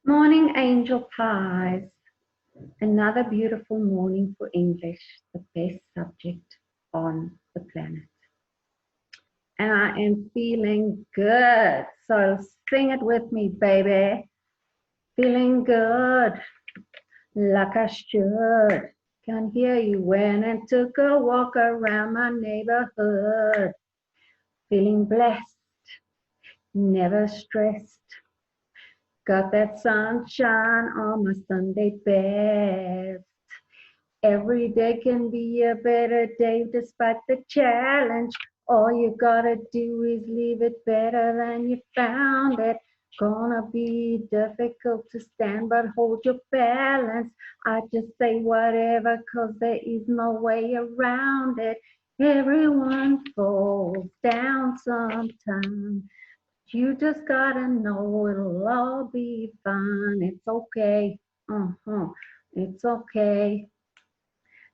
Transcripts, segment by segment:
Morning, angel pies. Another beautiful morning for English, the best subject on the planet. And I am feeling good. So sing it with me, baby. Feeling good, like I should. Can hear you when I took a walk around my neighborhood. Feeling blessed, never stressed. Got that sunshine on my Sunday best. Every day can be a better day despite the challenge. All you gotta do is leave it better than you found it. Gonna be difficult to stand, but hold your balance. I just say whatever, cause there is no way around it. Everyone falls down sometime. You just gotta know it'll all be fine. It's okay. It's okay.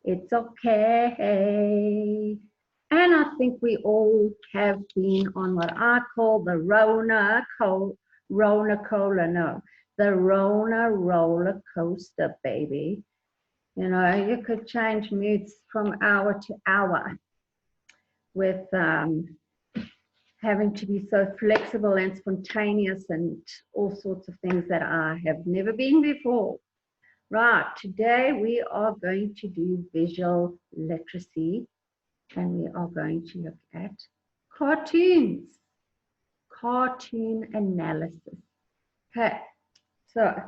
It's okay. And I think we all have been on what I call the Rona Cola, no, the Rona roller coaster, baby. You know, you could change moods from hour to hour with having to be so flexible and spontaneous and all sorts of things that I have never been before. Right, today we are going to do visual literacy and we are going to look at cartoons, cartoon analysis. Okay, so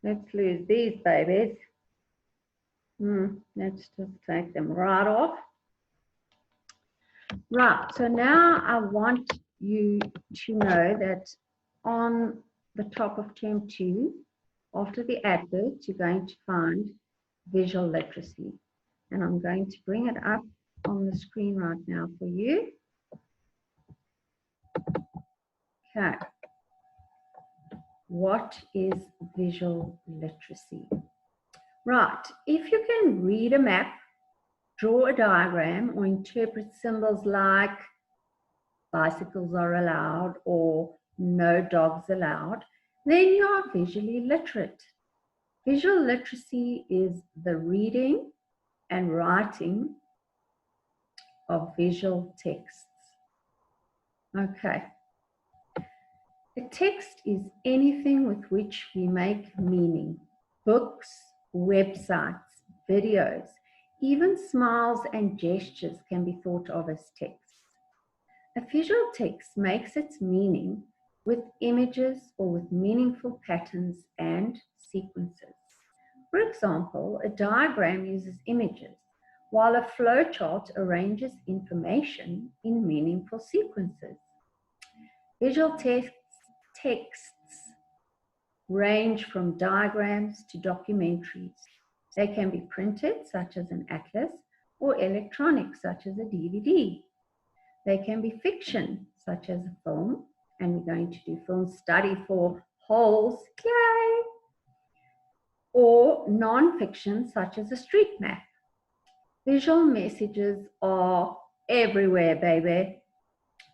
let's lose these babies. Let's just take them right off. Right, so now I want you to know that on the top of term 2, after the adverts, you're going to find visual literacy. And I'm going to bring it up on the screen right now for you. Okay. What is visual literacy? Right, if you can read a map, draw a diagram, or interpret symbols like bicycles are allowed or no dogs allowed, then you are visually literate. Visual literacy is the reading and writing of visual texts. Okay. A text is anything with which we make meaning. Books, websites, videos, even smiles and gestures can be thought of as text. A visual text makes its meaning with images or with meaningful patterns and sequences. For example, a diagram uses images, while a flowchart arranges information in meaningful sequences. Visual texts range from diagrams to documentaries. They can be printed, such as an atlas, or electronic, such as a DVD. They can be fiction, such as a film, and we're going to do film study for holes, yay! Or non-fiction, such as a street map. Visual messages are everywhere, baby.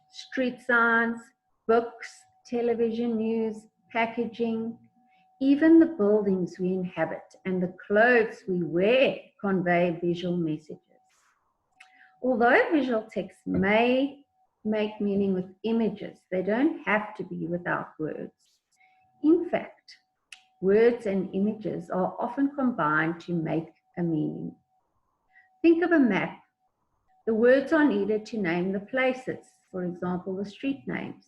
Street signs, books, television news, packaging, even the buildings we inhabit and the clothes we wear convey visual messages. Although visual texts may make meaning with images, they don't have to be without words. In fact, words and images are often combined to make a meaning. Think of a map. The words are needed to name the places, for example, the street names,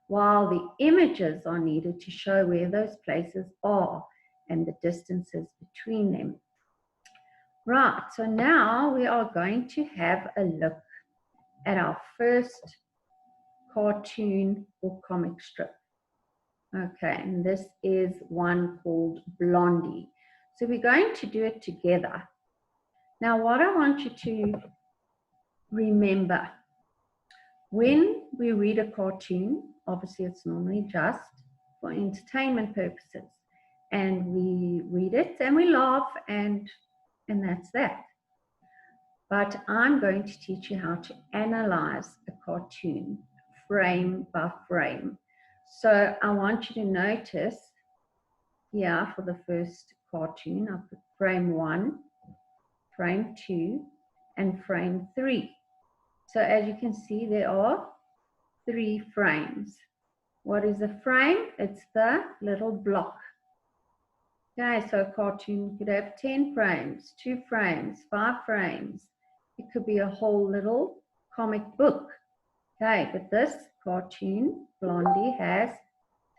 while the images are needed to show where those places are and the distances between them. Right, so now we are going to have a look at our first cartoon or comic strip. Okay, and this is one called Blondie. So we're going to do it together. Now, what I want you to remember, when we read a cartoon, obviously it's normally just for entertainment purposes, and we read it and we laugh and that's that. But I'm going to teach you how to analyze a cartoon frame by frame. So I want you to notice here for the first cartoon. I put frame 1, frame 2, and frame 3. So as you can see, there are 3 frames. What is a frame? It's the little block. Okay, so a cartoon could have 10 frames, 2 frames, 5 frames. It could be a whole little comic book. Okay, but this cartoon, Blondie, has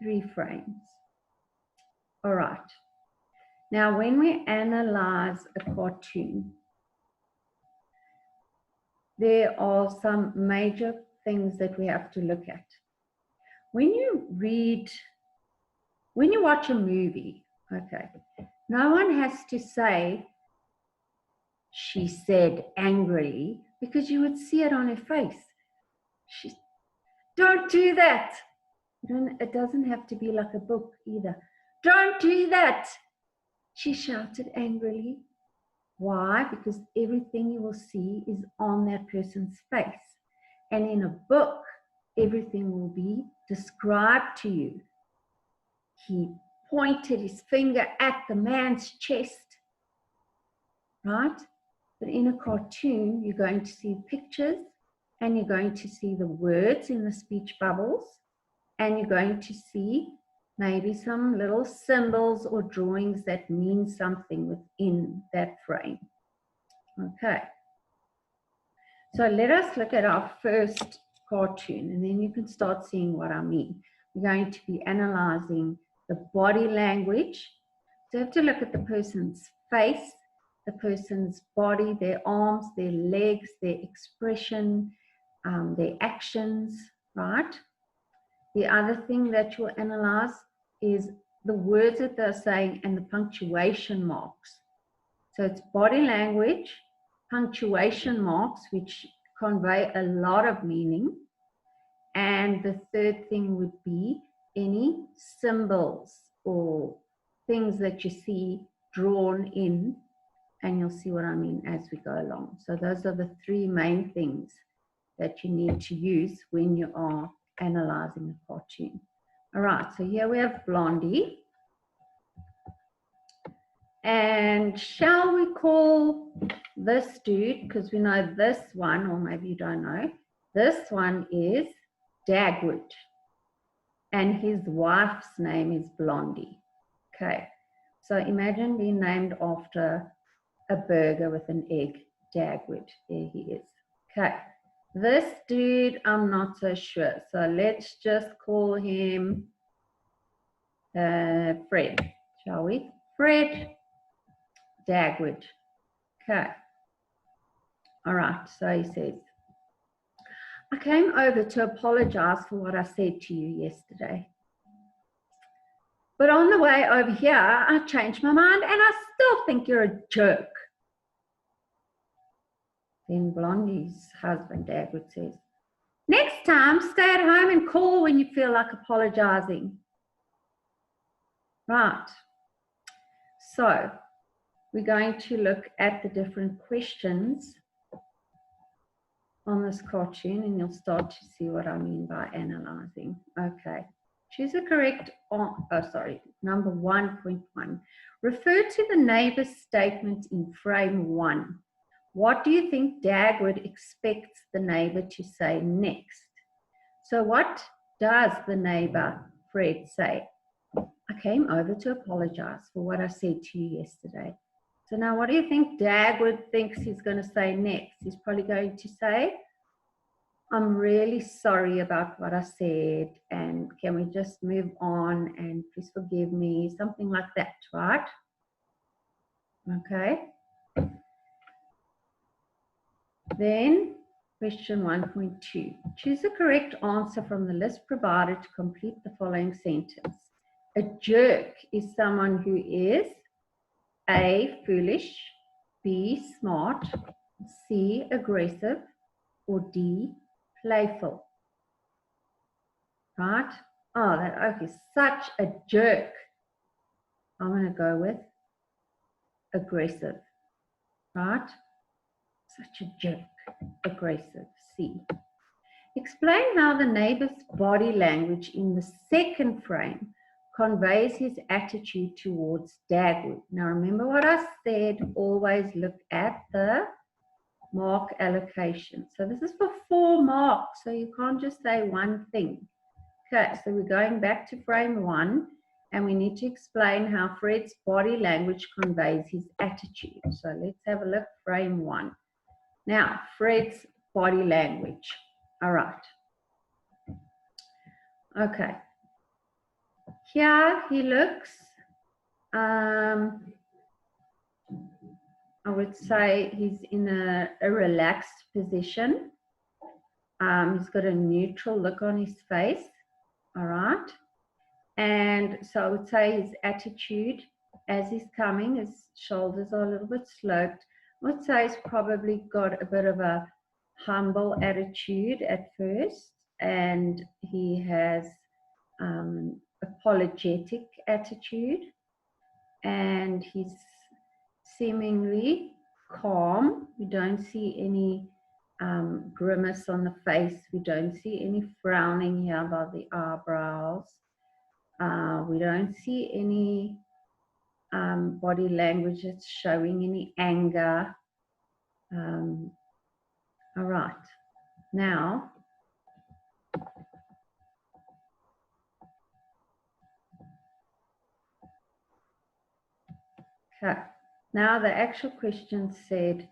3 frames. All right. Now, when we analyze a cartoon, there are some major things that we have to look at. When you watch a movie, okay, no one has to say, she said angrily, because you would see it on her face. Don't do that. It doesn't have to be like a book either. Don't do that. She shouted angrily. Why? Because everything you will see is on that person's face. And in a book, everything will be described to you. He pointed his finger at the man's chest, right? But in a cartoon, you're going to see pictures, and you're going to see the words in the speech bubbles, and you're going to see maybe some little symbols or drawings that mean something within that frame. Okay. So let us look at our first cartoon, and then you can start seeing what I mean. We're going to be analyzing the body language. So you have to look at the person's face, the person's body, their arms, their legs, their expression, their actions, right? The other thing that you'll analyze is the words that they're saying and the punctuation marks. So it's body language, punctuation marks, which convey a lot of meaning. And the third thing would be any symbols or things that you see drawn in, and you'll see what I mean as we go along. So those are the 3 main things that you need to use when you are analyzing a cartoon. All right, so here we have Blondie. And shall we call this dude, because we know this one, or maybe you don't know, this one is Dagwood. And his wife's name is Blondie. Okay, so imagine being named after a burger with an egg, Dagwood. There he is. Okay, this dude, I'm not so sure. So let's just call him Fred, shall we? Fred Dagwood. Okay. All right, so he says, I came over to apologize for what I said to you yesterday. But on the way over here, I changed my mind and I still think you're a jerk. Then Blondie's husband, Dagwood, says, next time, stay at home and call when you feel like apologizing. Right. So we're going to look at the different questions on this cartoon, and you'll start to see what I mean by analyzing. Okay. Choose the correct, number 1.1. Refer to the neighbor's statement in frame 1. What do you think Dagwood expects the neighbor to say next? So what does the neighbor, Fred, say? I came over to apologize for what I said to you yesterday. So now what do you think Dagwood thinks he's going to say next? He's probably going to say, I'm really sorry about what I said, and can we just move on, and please forgive me, something like that, right? Okay. Then question 1.2. Choose the correct answer from the list provided to complete the following sentence. A jerk is someone who is A, foolish, B, smart, C, aggressive, or D, playful. Right? Oh, that oak is such a jerk. I'm going to go with aggressive. Right? Such a jerk. Aggressive. C. Explain how the neighbor's body language in the second frame conveys his attitude towards Dagwood. Now remember what I said, always look at the mark allocation. So this is for 4 marks, so you can't just say one thing. Okay, so we're going back to frame 1, and we need to explain how Fred's body language conveys his attitude. So let's have a look, frame 1. Now, Fred's body language. All right. Okay. Here he looks, I would say he's in a relaxed position. He's got a neutral look on his face. All right. And so I would say his attitude as he's coming, his shoulders are a little bit sloped. I would say he's probably got a bit of a humble attitude at first, and he has apologetic attitude, and he's seemingly calm. We don't see any grimace on the face. We don't see any frowning here by the eyebrows. We don't see any body language that's showing any anger. All right. Now, okay. Now the actual question said,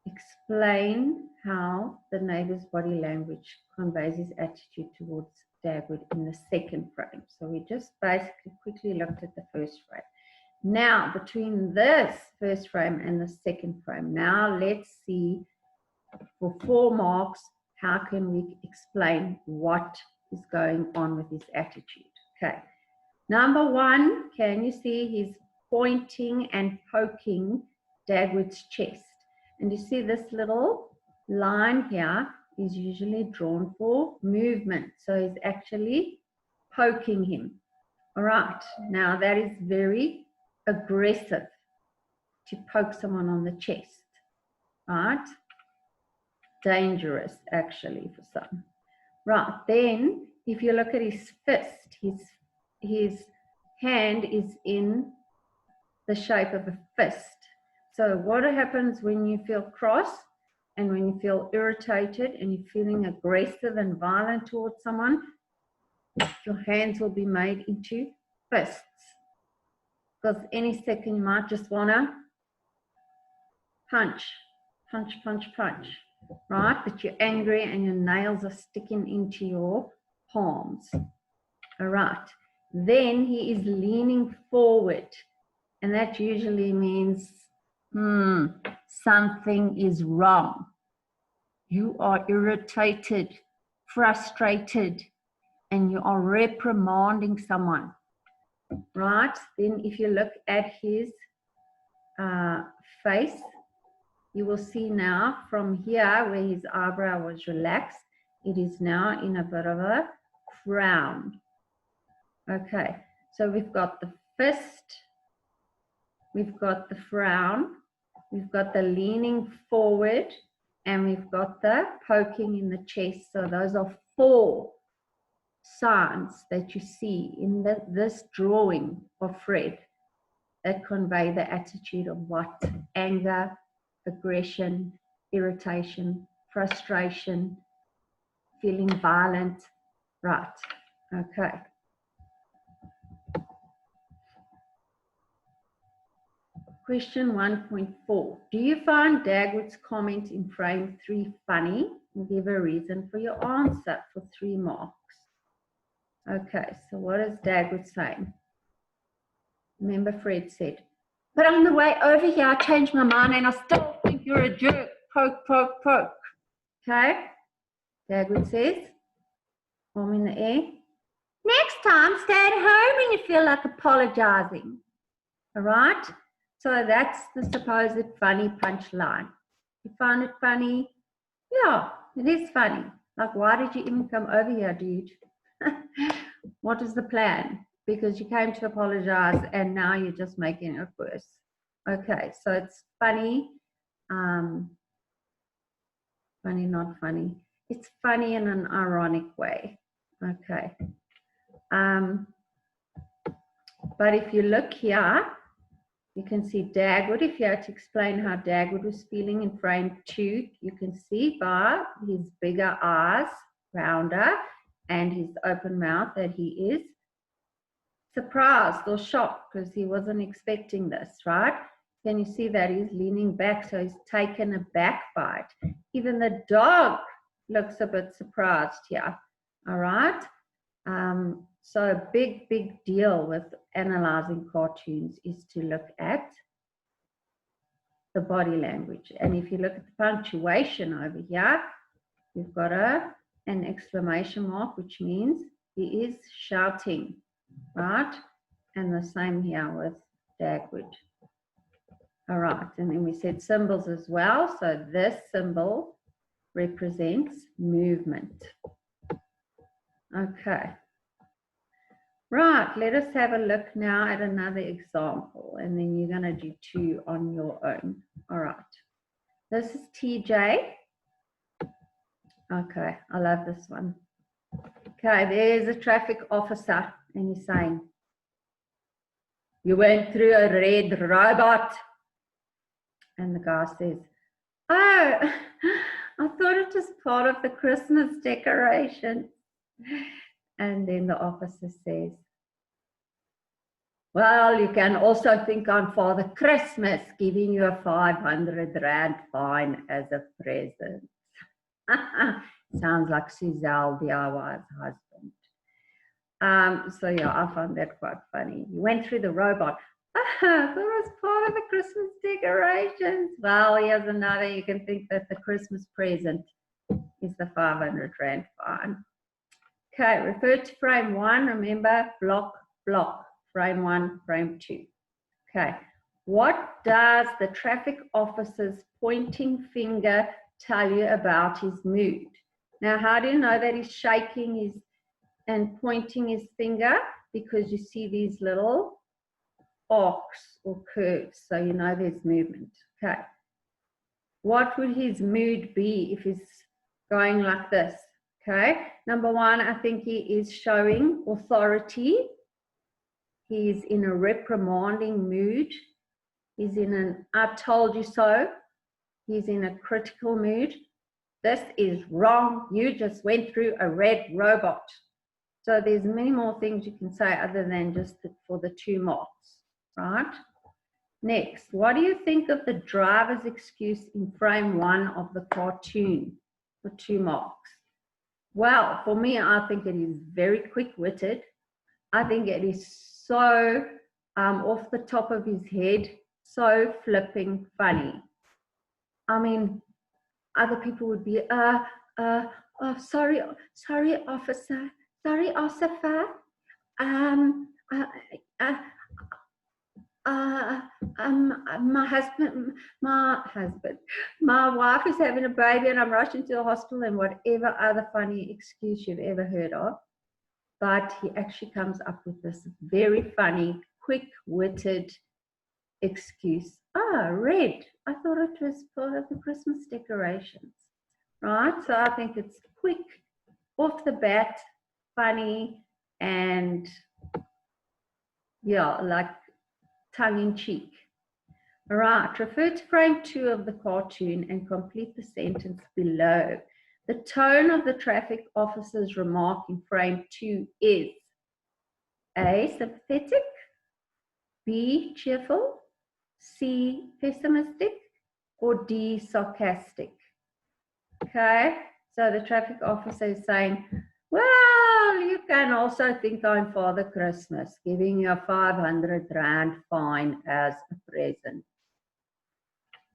explain how the neighbor's body language conveys his attitude towards Dagwood in the second frame. So we just basically quickly looked at the first frame. Now, between this first frame and the second frame, now let's see for 4 marks, how can we explain what is going on with his attitude? Okay. Number 1, can you see he's pointing and poking Dagwood's chest? And you see this little line here is usually drawn for movement. So he's actually poking him. All right. Now that is very aggressive to poke someone on the chest. Right? Dangerous actually for some. Right. Then if you look at his fist, his hand is in the shape of a fist. So what happens when you feel cross and when you feel irritated and you're feeling aggressive and violent towards someone? Your hands will be made into fists. Because any second you might just want to punch, punch, punch, punch, right? But you're angry and your nails are sticking into your palms. All right. Then he is leaning forward, and that usually means something is wrong. You are irritated, frustrated, and you are reprimanding someone, right? Then if you look at his face, you will see now from here where his eyebrow was relaxed, it is now in a bit of a frown. Okay, so we've got the fist, we've got the frown, we've got the leaning forward, and we've got the poking in the chest. So those are 4 signs that you see in this drawing of Fred that convey the attitude of what? Anger, aggression, irritation, frustration, feeling violent. Right, okay. Question 1.4. Do you find Dagwood's comment in frame 3 funny? And give a reason for your answer for 3 marks. Okay, so what is Dagwood saying? Remember Fred said, but on the way over here, I changed my mind and I still think you're a jerk. Poke, poke, poke. Okay? Dagwood says, arm in the air. Next time, stay at home when you feel like apologizing. All right? So that's the supposed funny punchline. You find it funny? Yeah, it is funny. Like, why did you even come over here, dude? What is the plan? Because you came to apologize and now you're just making it worse. Okay, so it's funny. Funny, not funny. It's funny in an ironic way. Okay. But if you look here, you can see Dagwood. If you had to explain how Dagwood was feeling in frame 2, you can see by his bigger eyes, rounder, and his open mouth that he is surprised or shocked because he wasn't expecting this, right? Can you see that he's leaning back, so he's taken aback by it. Even the dog looks a bit surprised here, all right? So a big deal with analyzing cartoons is to look at the body language. And if you look at the punctuation over here, you've got an exclamation mark, which means he is shouting, right? And the same here with Dagwood. All right, and then we said symbols as well. So this symbol represents movement. Okay. Right, let us have a look now at another example, and then you're going to do 2 on your own. All right. This is TJ. Okay, I love this one. Okay, there's a traffic officer, and he's saying, "You went through a red robot." And the guy says, "Oh, I thought it was part of the Christmas decoration." And then the officer says, "Well, you can also think I'm Father Christmas giving you a 500 Rand fine as a present." Sounds like Suzelle DIY's husband. So yeah, I found that quite funny. You went through the robot. That was part of the Christmas decorations. Well, here's another. You can think that the Christmas present is the 500 Rand fine. Okay, refer to frame 1. Remember, block. Frame 1, frame 2. Okay, what does the traffic officer's pointing finger tell you about his mood? Now, how do you know that he's shaking his and pointing his finger? Because you see these little arcs or curves, so you know there's movement. Okay, what would his mood be if he's going like this? Okay, number 1, I think he is showing authority. He's in a reprimanding mood. He's in an "I told you so." He's in a critical mood. This is wrong. You just went through a red robot. So there's many more things you can say other than just for the 2 marks, right? Next, what do you think of the driver's excuse in frame 1 of the cartoon for 2 marks? Well, for me, I think it is very quick-witted. I think it is so off the top of his head, so flipping funny. I mean, other people would be, oh, sorry, officer. Sorry, officer. My wife is having a baby and I'm rushing to the hospital, and whatever other funny excuse you've ever heard of. But he actually comes up with this very funny, quick-witted excuse. Red. I thought it was part of the Christmas decorations, right? So I think it's quick, off the bat, funny, and yeah, like tongue-in-cheek. All right, refer to frame 2 of the cartoon and complete the sentence below. The tone of the traffic officer's remark in frame 2 is A, sympathetic, B, cheerful, C, pessimistic, or D, sarcastic. Okay, so the traffic officer is saying, well, you can also think I'm Father Christmas giving you a 500 Rand fine as a present.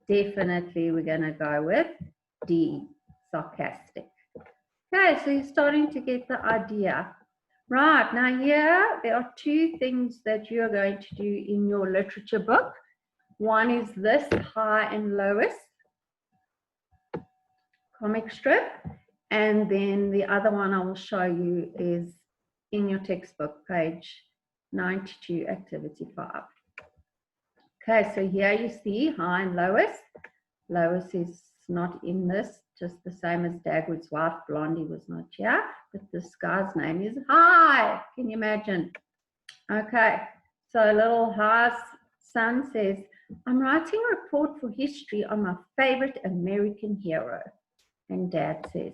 Definitely we're going to go with D, sarcastic. Okay, so you're starting to get the idea. Right, now here there are 2 things that you're going to do in your literature book. One is this High and Lois comic strip, and then the other one I will show you is in your textbook, page 92, activity 5. Okay, so here you see High and Lois. Lois is not in this, just the same as Dagwood's wife, Blondie, was not here, but this guy's name is High. Can you imagine? Okay, So little Ha's son says, I'm writing a report for history on my favorite American hero. And Dad says,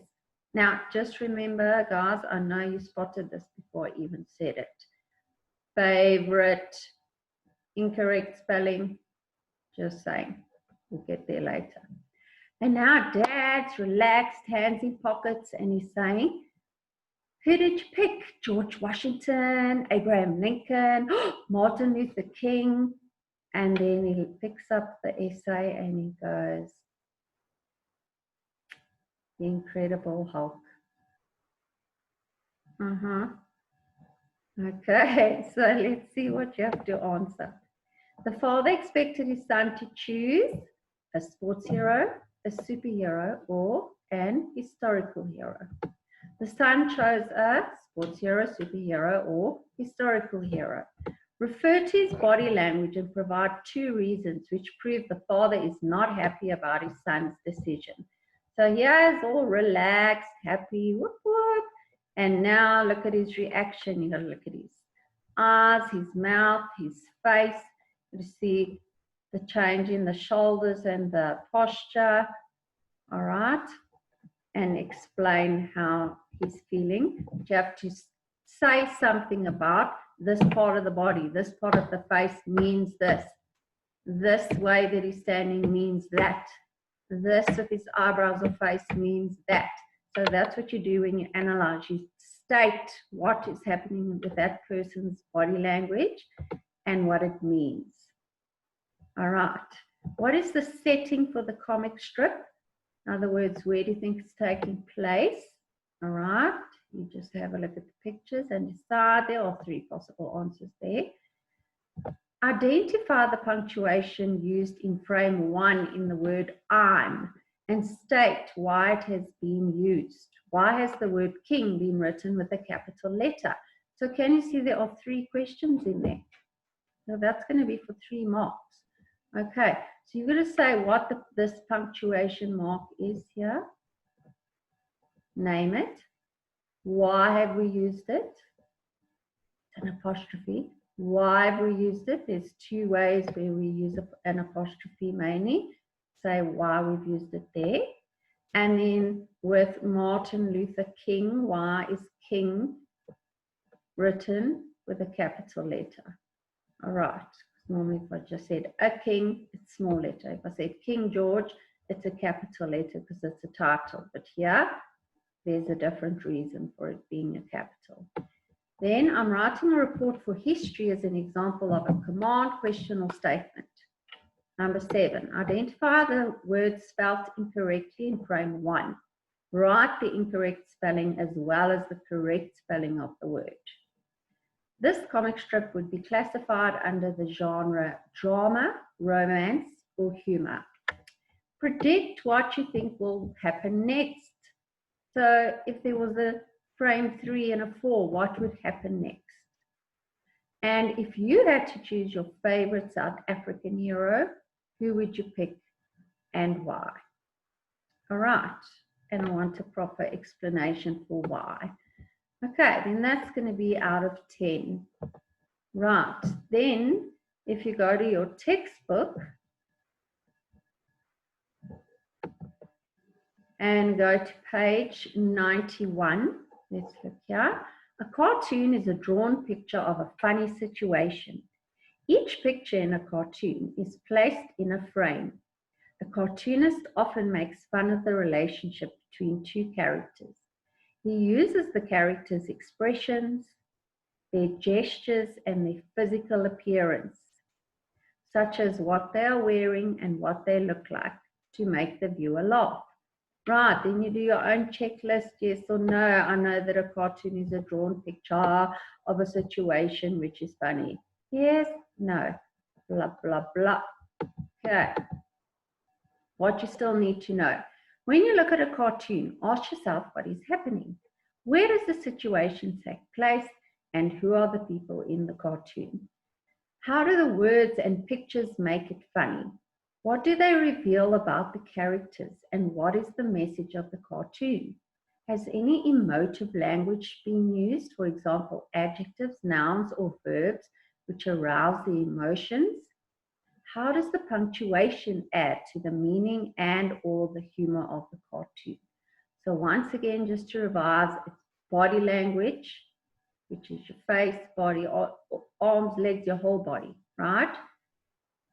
now just remember, guys, I know you spotted this before I even said it. Favorite, incorrect spelling, just saying. We'll get there later. And now Dad's relaxed, hands in pockets, and he's saying, who did you pick? George Washington, Abraham Lincoln, Martin Luther King. And then he picks up the essay and he goes, The Incredible Hulk. Okay, so let's see what you have to answer. The father expected his son to choose a sports hero, a superhero, or an historical hero. The son chose a sports hero, superhero, or historical hero. Refer to his body language and provide 2 reasons which prove the father is not happy about his son's decision. So here is all relaxed, happy, whoop, whoop. And now look at his reaction. You got to look at his eyes, his mouth, his face. You see the change in the shoulders and the posture. All right. And explain how he's feeling. You have to say something about this part of the body. This part of the face means this. This way that he's standing means that. This with his eyebrows or face means that. So that's what you do when you analyze. You state what is happening with that person's body language and what it means. All right. What is the setting for the comic strip? In other words, where do you think it's taking place? All right. You just have a look at the pictures and decide. There are 3 possible answers there. Identify the punctuation used in frame 1 in the word I'm and state why it has been used. Why has the word king been written with a capital letter? So can you see there are 3 questions in there? So that's going to be for 3 marks. Okay, so you're going to say what this punctuation mark is here. Name it. Why have we used it? It's an apostrophe. Why have we used it? There's 2 ways where we use an apostrophe mainly. Say why we've used it there. And then with Martin Luther King, why is King written with a capital letter? All right. Normally if I just said a king, it's small letter. If I said King George, it's a capital letter because it's a title. But here, there's a different reason for it being a capital. Then I'm writing a report for history as an example of a command, question, or statement. Number 7, identify the word spelled incorrectly in frame 1. Write the incorrect spelling as well as the correct spelling of the word. This comic strip would be classified under the genre drama, romance, or humor. Predict what you think will happen next. So if there was a frame 3 and a 4, what would happen next? And if you had to choose your favorite South African hero, who would you pick and why? All right, and I want a proper explanation for why. Okay, then that's going to be out of 10. Right, then if you go to your textbook and go to page 91, let's look here. A cartoon is a drawn picture of a funny situation. Each picture in a cartoon is placed in a frame. A cartoonist often makes fun of the relationship between 2 characters. He uses the characters' expressions, their gestures, and their physical appearance, such as what they are wearing and what they look like, to make the viewer laugh. Right, then you do your own checklist, yes or no. I know that a cartoon is a drawn picture of a situation which is funny. Yes, no, blah, blah, blah. Okay, what you still need to know. When you look at a cartoon, ask yourself what is happening. Where does the situation take place and who are the people in the cartoon? How do the words and pictures make it funny? What do they reveal about the characters and what is the message of the cartoon? Has any emotive language been used, for example, adjectives, nouns, or verbs which arouse the emotions? How does the punctuation add to the meaning and or the humor of the cartoon? So once again, just to revise, it's body language, which is your face, body, arms, legs, your whole body, right?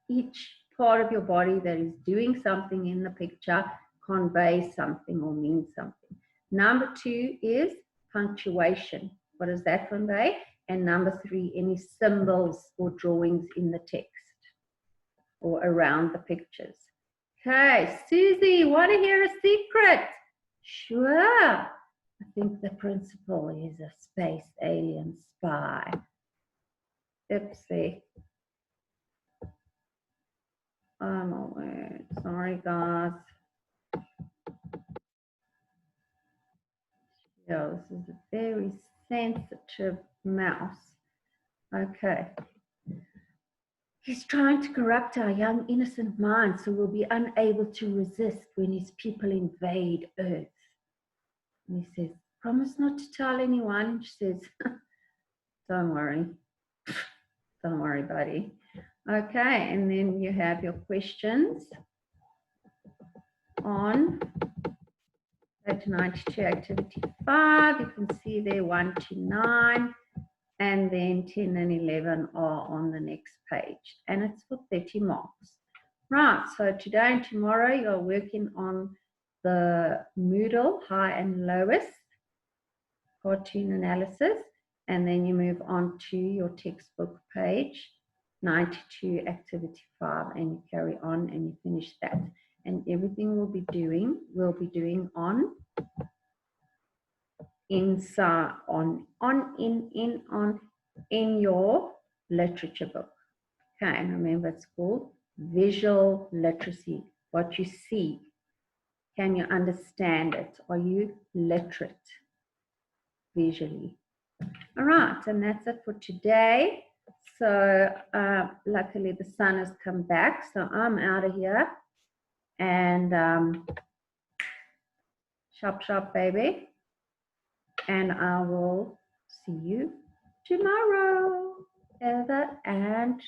Each part of your body that is doing something in the picture conveys something or means something. Number 2 is punctuation. What does that convey? And number 3, any symbols or drawings in the text or around the pictures. Okay, Susie, want to hear a secret? Sure. I think the principal is a space alien spy. Oopsie. Oh my word. Sorry, guys. Yeah, this is a very sensitive mouse. Okay. He's trying to corrupt our young, innocent minds so we'll be unable to resist when his people invade Earth. And he says, promise not to tell anyone. And she says, don't worry. Don't worry, buddy. Okay, and then you have your questions on page 92, activity 5. You can see there 1 to 9, and then 10 and 11 are on the next page, and it's for 30 marks. Right, so today and tomorrow you're working on the Moodle high and lowest cartoon analysis, and then you move on to your textbook page 92, activity 5, and you carry on and you finish that. And everything we'll be doing on inside in your literature book. Okay, and remember it's called visual literacy. What you see, can you understand it? Are you literate visually? All right, and that's it for today. So luckily the sun has come back, so I'm out of here, and shop shop baby, and I will see you tomorrow. Heather and